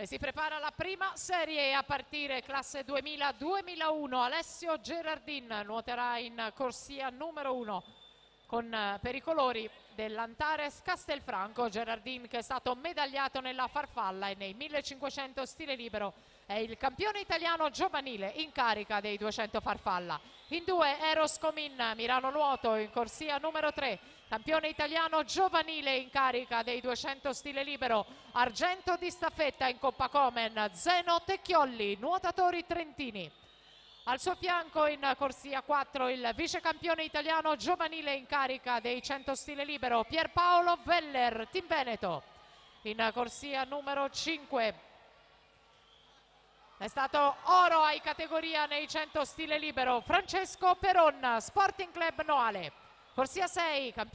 E si prepara la prima serie a partire, classe 2000-2001. Alessio Gerardin nuoterà in corsia numero 1 per i colori dell'Antares Castelfranco. Gerardin, che è stato medagliato nella farfalla e nei 1500 stile libero, è il campione italiano giovanile in carica dei 200 farfalla. In 2 Eros Comin, Milano Nuoto, in corsia numero 3, campione italiano giovanile in carica dei 200 stile libero. Argento di staffetta in Coppa Komen, Zeno Tecchiolli, nuotatori trentini. Al suo fianco in corsia 4 il vice campione italiano giovanile in carica dei 100 stile libero, Pierpaolo Veller, Team Veneto. In corsia numero 5 è stato oro ai categoria nei 100 stile libero, Francesco Peron, Sporting Club Noale. Corsia 6, campione